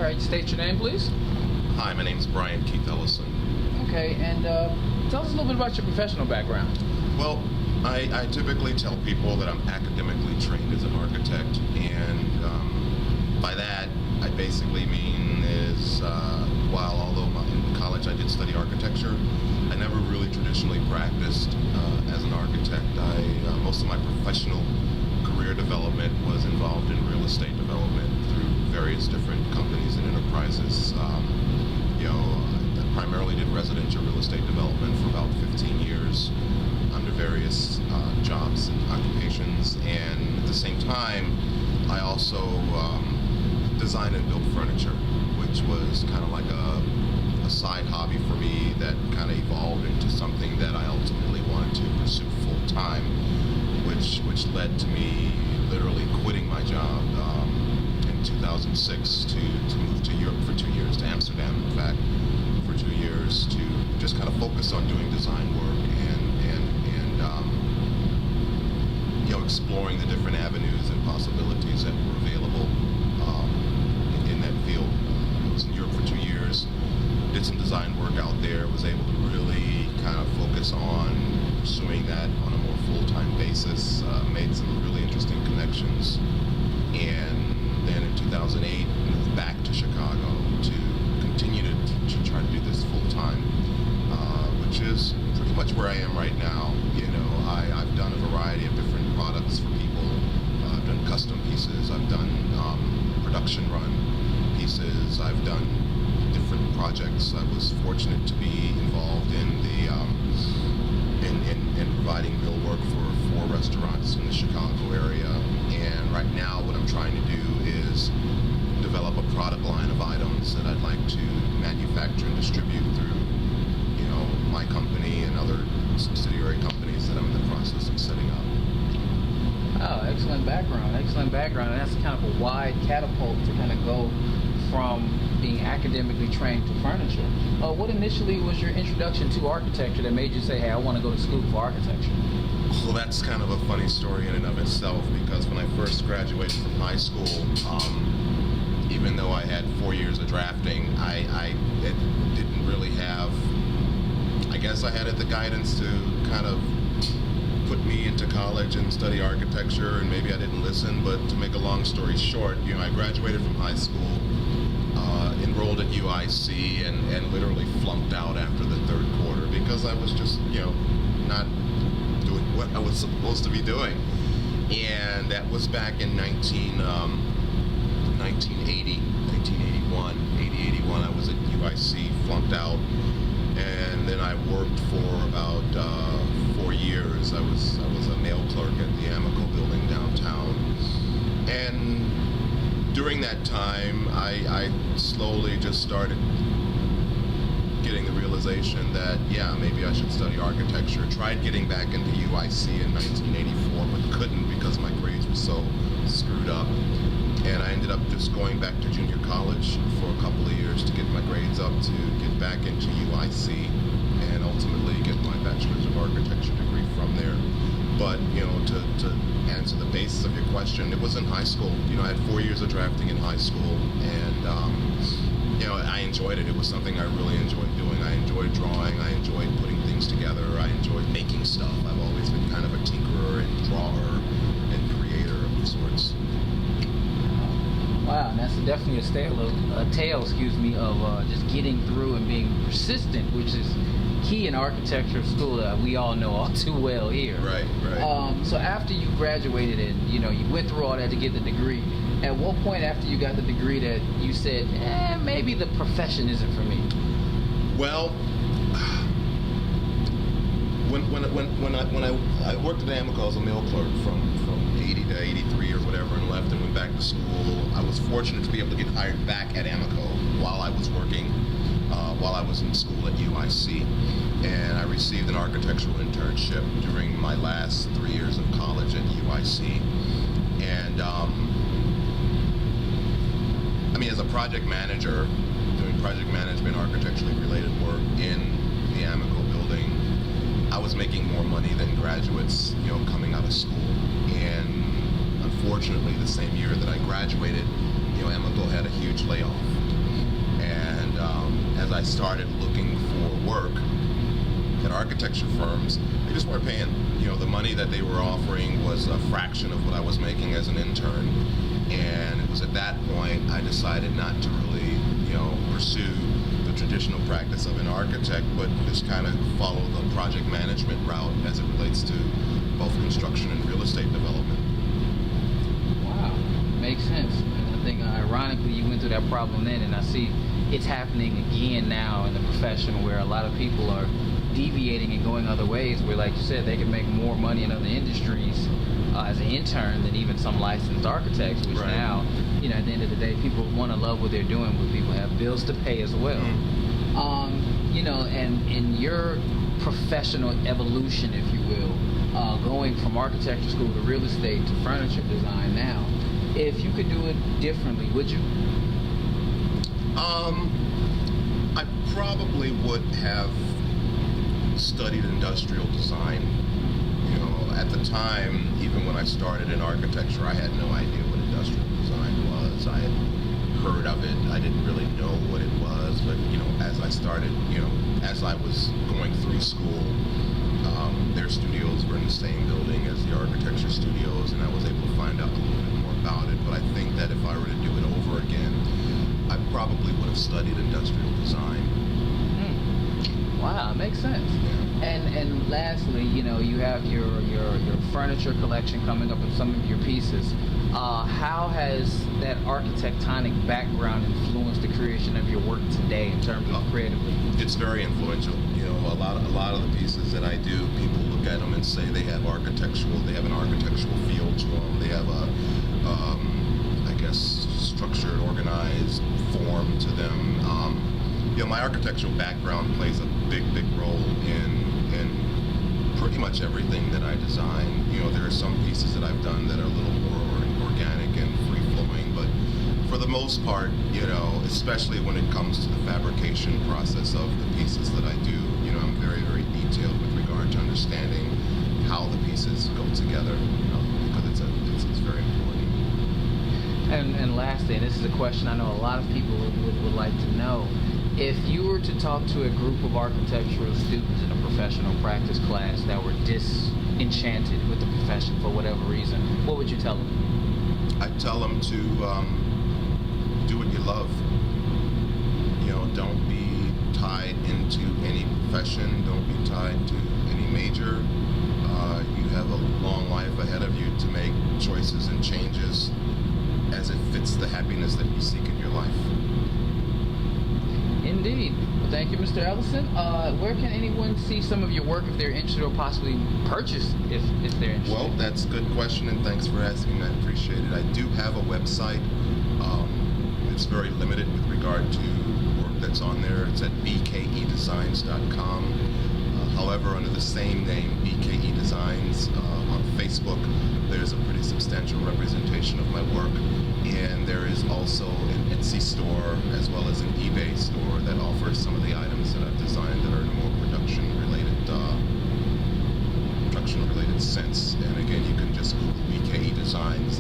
right, state your name, please. Hi, my name is Brian Keith Ellison. Okay, and tell us a little bit about your professional background. Well, I typically tell people that I'm academically trained as an architect, and by that, I basically mean is although in college I did study architecture, I never really traditionally practiced as an architect. Most of my professional career development was involved in real estate development through various different companies and enterprises. I primarily did residential real estate development for about 15 years under various jobs and occupations, and at the same time I also designed and built furniture, which was kind of like a side hobby for me that kind of evolved into something that I ultimately wanted to pursue full time, which led to me literally quitting my job in 2006 to move to Europe for 2 years, to Amsterdam in fact, for 2 years, to just kind of focus on doing design work and exploring the different avenues and possibilities that were available in that field. I was in Europe for 2 years, did some design work out there, was able to really kind of focus on pursuing that on a more full-time basis, made some really interesting connections, and then in 2008 moved back to Chicago to continue to try to do this full-time, which is pretty much where I am right now. I've done a variety of different products for people. I've done custom pieces, I've done production run pieces, I've done different projects. I was fortunate to be involved in in providing meal work for 4 restaurants in the Chicago area, and right now what I'm trying to do is develop a product line of items that I'd like to manufacture and distribute through my company and other subsidiary companies that I'm in the process of setting up. Oh, excellent background, excellent background. And that's kind of a wide catapult to kind of go from being academically trained to furniture. What initially was your introduction to architecture that made you say, hey, I want to go to school for architecture? Well, that's kind of a funny story in and of itself, because when I first graduated from high school, even though I had 4 years of drafting, it didn't really have, I guess I had the guidance to kind of put me into college and study architecture, and maybe I didn't listen. But to make a long story short, I graduated from high school, enrolled at UIC, and literally flunked out after the 3rd quarter because I was just not doing what I was supposed to be doing. And that was back in 1980, 1981. I was at UIC, flunked out, and then I worked for about 4 years. I was a mail clerk at the Amico building downtown, and during that time I slowly just started getting the realization that maybe I should study architecture. Tried getting back into UIC in 1984, but couldn't because my grades were so screwed up. And I ended up just going back to junior college for a couple of years to get my grades up to get back into UIC and ultimately get my Bachelor's of Architecture degree from there. But, to answer the basis of your question, it was in high school. I had 4 years of drafting in high school, and, I enjoyed it. It was something I really enjoyed doing. I enjoyed drawing. I enjoyed putting things together. I enjoyed making stuff. I've always been kind of a tinkerer and drawer and creator of sorts. Wow, and that's definitely a tale, of just getting through and being persistent, which is key in architecture school that we all know all too well here. Right. So after you graduated and you went through all that to get the degree, at what point after you got the degree that you said, maybe the profession isn't for me? Well, when I worked at Amico as a mail clerk from 80 to 83 or whatever, and left and went back to school, I was fortunate to be able to get hired back at Amico while I was working, while I was in school at UIC, and I received an architectural internship during my last 3 years of college at UIC. And as a project manager, doing project management, architecturally related work in the Amico building, I was making more money than graduates, coming out of school. And unfortunately, the same year that I graduated, Amico had a huge layoff. as I started looking for work at architecture firms, they just weren't paying. The money that they were offering was a fraction of what I was making as an intern. And it was at that point I decided not to really, pursue the traditional practice of an architect, but just kind of follow the project management route as it relates to both construction and real estate development. Wow, makes sense. And I think ironically you went through that problem then, and I see it's happening again now in the profession where a lot of people are deviating and going other ways where, like you said, they can make more money in other industries as an intern than even some licensed architects, which Right. now, at the end of the day, people want to love what they're doing, but people have bills to pay as well. And in your professional evolution, if you will, going from architecture school to real estate to furniture design now, if you could do it differently, would you? I probably would have studied industrial design. At the time, even when I started in architecture, I had no idea what industrial design was. I had heard of it. I didn't really know what it was, but as I started, as I was going through school, their studios were in the same building as the architecture studios, and I was able to find out a little bit more about it. But I think that if I were to do it over again, I probably would have studied industrial design. Wow, makes sense. And lastly, you have your furniture collection coming up in some of your pieces. How has that architectonic background influenced the creation of your work today in terms of creatively? It's very influential. A lot of the pieces that I do, people look at them and say they have an architectural feel to them. They have structured, organized form to them. My architectural background plays a big role in pretty much everything that I design. There are some pieces that I've done that are a little more organic and free-flowing, but for the most part, especially when it comes to the fabrication process of the pieces that I do, I'm very, very detailed with regard to understanding how the pieces go together, because it's very important. And lastly, and this is a question I know a lot of people would like to know, if you were to talk to a group of architectural students in a professional practice class that were disenchanted with the profession for whatever reason, what would you tell them? I'd tell them to do what you love. Don't be tied into any profession. Don't be tied to any major. You have a long life ahead of you to make choices and changes as it fits the happiness that you seek in your life. Indeed. Well, thank you, Mr. Ellison. Where can anyone see some of your work if they're interested, or possibly purchase if they're interested? Well, that's a good question, and thanks for asking. I appreciate it. I do have a website. It's very limited with regard to work that's on there. It's at bkedesigns.com. However, under the same name, BKE Designs, on Facebook, there's a pretty substantial representation of my work. And there is also an Etsy store as well as an eBay store that offers some of the items that I've designed that are in a more production-related sense. And again, you can just Google BKE Designs